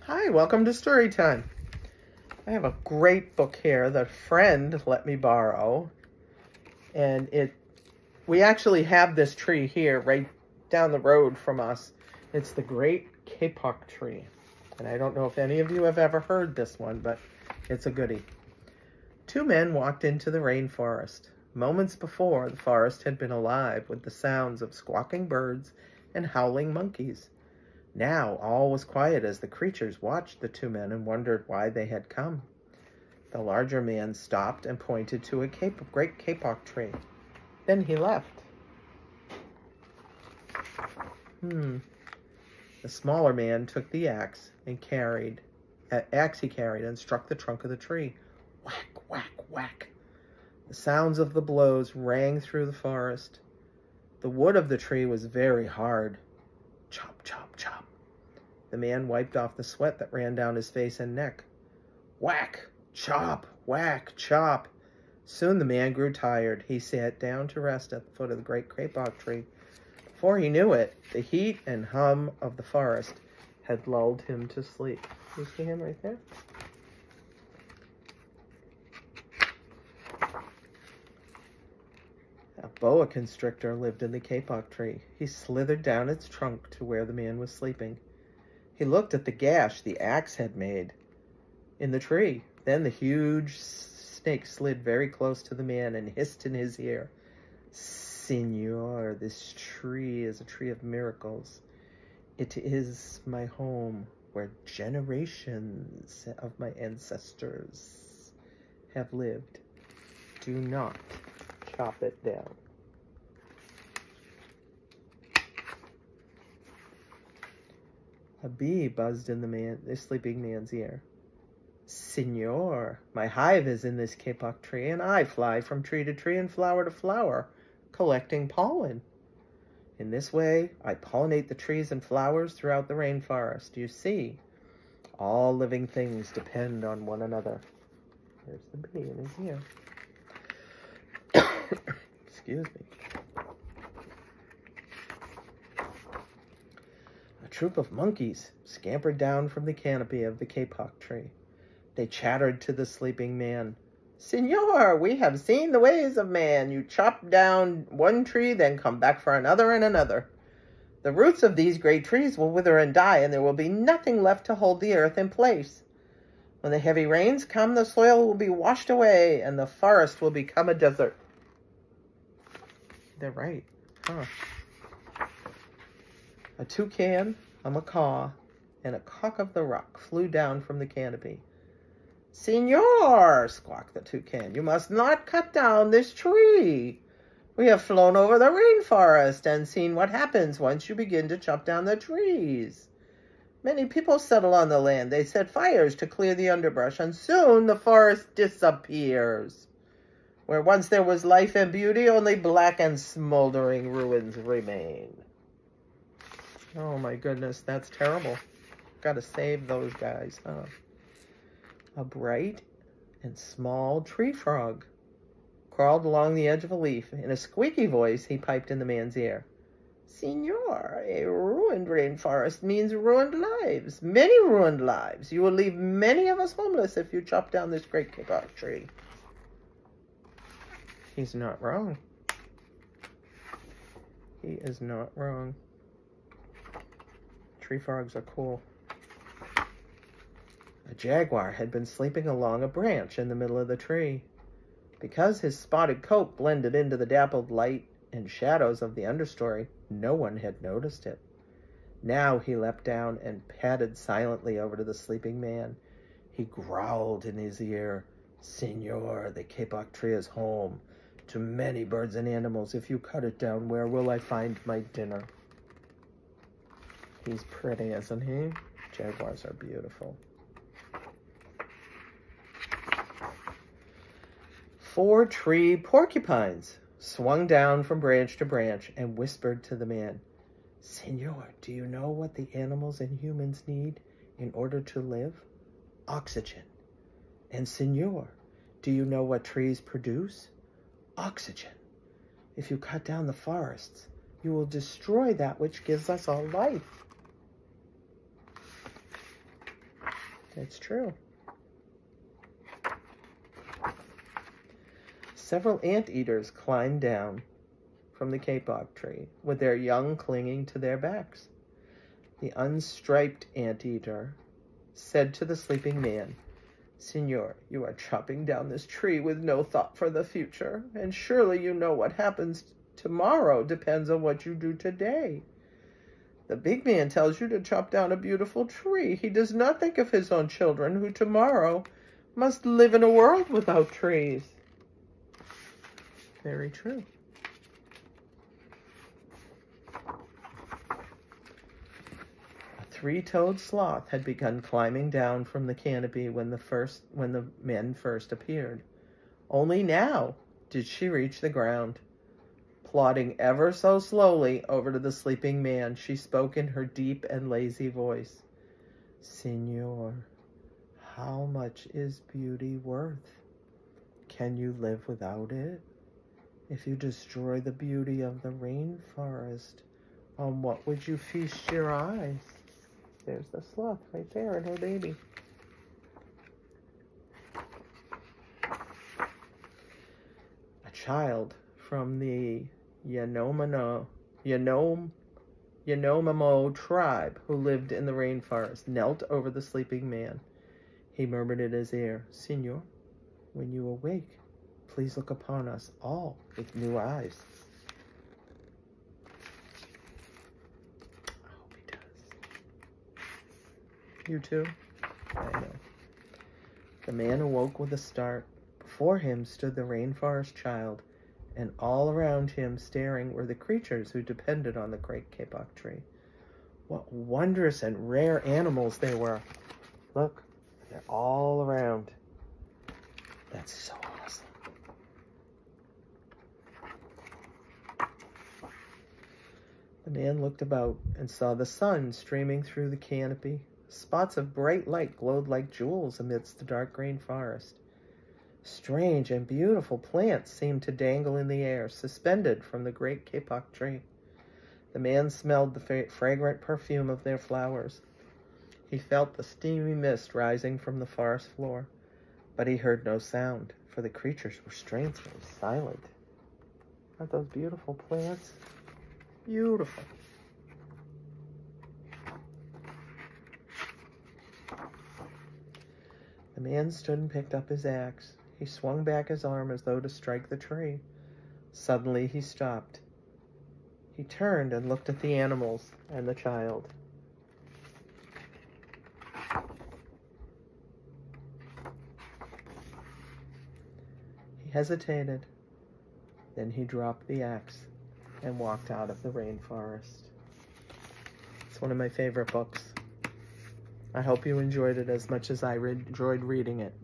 Hi, welcome to Story Time. I have a great book here that a friend let me borrow. And we actually have this tree here right down the road from us. It's the great Kapok tree. And I don't know if any of you have ever heard this one, but it's a goodie. Two men walked into the rainforest. Moments before, the forest had been alive with the sounds of squawking birds and howling monkeys. Now all was quiet as the creatures watched the two men and wondered why they had come. The larger man stopped and pointed to a great kapok tree. Then he left. The smaller man took the axe he carried and struck the trunk of the tree. Whack, whack, whack. The sounds of the blows rang through the forest. The wood of the tree was very hard. Chop, chop, chop. The man wiped off the sweat that ran down his face and neck. Whack, chop, whack, chop. Soon the man grew tired. He sat down to rest at the foot of the great kapok tree. Before he knew it, the heat and hum of the forest had lulled him to sleep. You see him right there? A boa constrictor lived in the kapok tree. He slithered down its trunk to where the man was sleeping. He looked at the gash the axe had made in the tree. Then the huge snake slid very close to the man and hissed in his ear. Senor, this tree is a tree of miracles. It is my home where generations of my ancestors have lived. Do not chop it down. A bee buzzed in the sleeping man's ear. Senor, my hive is in this kapok tree, and I fly from tree to tree and flower to flower, collecting pollen. In this way, I pollinate the trees and flowers throughout the rainforest. You see, all living things depend on one another. There's the bee in his ear. Excuse me. A troop of monkeys scampered down from the canopy of the kapok tree. They chattered to the sleeping man. Senor, we have seen the ways of man. You chop down one tree, then come back for another and another. The roots of these great trees will wither and die, and there will be nothing left to hold the earth in place. When the heavy rains come, the soil will be washed away, and the forest will become a desert. They're right, huh? A toucan, a macaw, and a cock of the rock flew down from the canopy. Senor, squawked the toucan, you must not cut down this tree. We have flown over the rainforest and seen what happens once you begin to chop down the trees. Many people settle on the land. They set fires to clear the underbrush, and soon the forest disappears. Where once there was life and beauty, only black and smoldering ruins remain. Oh my goodness, that's terrible. Gotta save those guys, huh? A bright and small tree frog crawled along the edge of a leaf. In a squeaky voice, he piped in the man's ear. Senor, a ruined rainforest means ruined lives. Many ruined lives. You will leave many of us homeless if you chop down this great kapok tree. He's not wrong. He is not wrong. Tree frogs are cool. A jaguar had been sleeping along a branch in the middle of the tree. Because his spotted coat blended into the dappled light and shadows of the understory, no one had noticed it. Now he leapt down and padded silently over to the sleeping man. He growled in his ear, Senor, the kapok tree is home to many birds and animals. If you cut it down, where will I find my dinner? He's pretty, isn't he? Jaguars are beautiful. 4 tree porcupines swung down from branch to branch and whispered to the man, Senor, do you know what the animals and humans need in order to live? Oxygen. And Senor, do you know what trees produce? Oxygen. If you cut down the forests, you will destroy that which gives us all life. It's true. Several anteaters climbed down from the kapok tree, with their young clinging to their backs. The unstriped anteater said to the sleeping man, "Senor, you are chopping down this tree with no thought for the future, and surely you know what happens tomorrow depends on what you do today. The big man tells you to chop down a beautiful tree. He does not think of his own children, who tomorrow must live in a world without trees." Very true. A three-toed sloth had begun climbing down from the canopy when the men first appeared. Only now did she reach the ground. Plodding ever so slowly over to the sleeping man, she spoke in her deep and lazy voice. "Senor, how much is beauty worth? Can you live without it? If you destroy the beauty of the rainforest, on what would you feast your eyes?" There's the sloth right there and her baby. A child from the Yanomamo tribe who lived in the rainforest knelt over the sleeping man. He murmured in his ear, "Senor, when you awake, please look upon us all with new eyes." I hope he does. You too? I know. The man awoke with a start. Before him stood the rainforest child, and all around him staring were the creatures who depended on the great kapok tree. What wondrous and rare animals they were. Look, they're all around. That's so awesome. The man looked about and saw the sun streaming through the canopy. Spots of bright light glowed like jewels amidst the dark green forest. Strange and beautiful plants seemed to dangle in the air, suspended from the great kapok tree. The man smelled the fragrant perfume of their flowers. He felt the steamy mist rising from the forest floor, but he heard no sound, for the creatures were strangely silent. Aren't those beautiful plants? Beautiful. The man stood and picked up his axe. He swung back his arm as though to strike the tree. Suddenly he stopped. He turned and looked at the animals and the child. He hesitated. Then he dropped the axe and walked out of the rainforest. It's one of my favorite books. I hope you enjoyed it as much as I enjoyed reading it.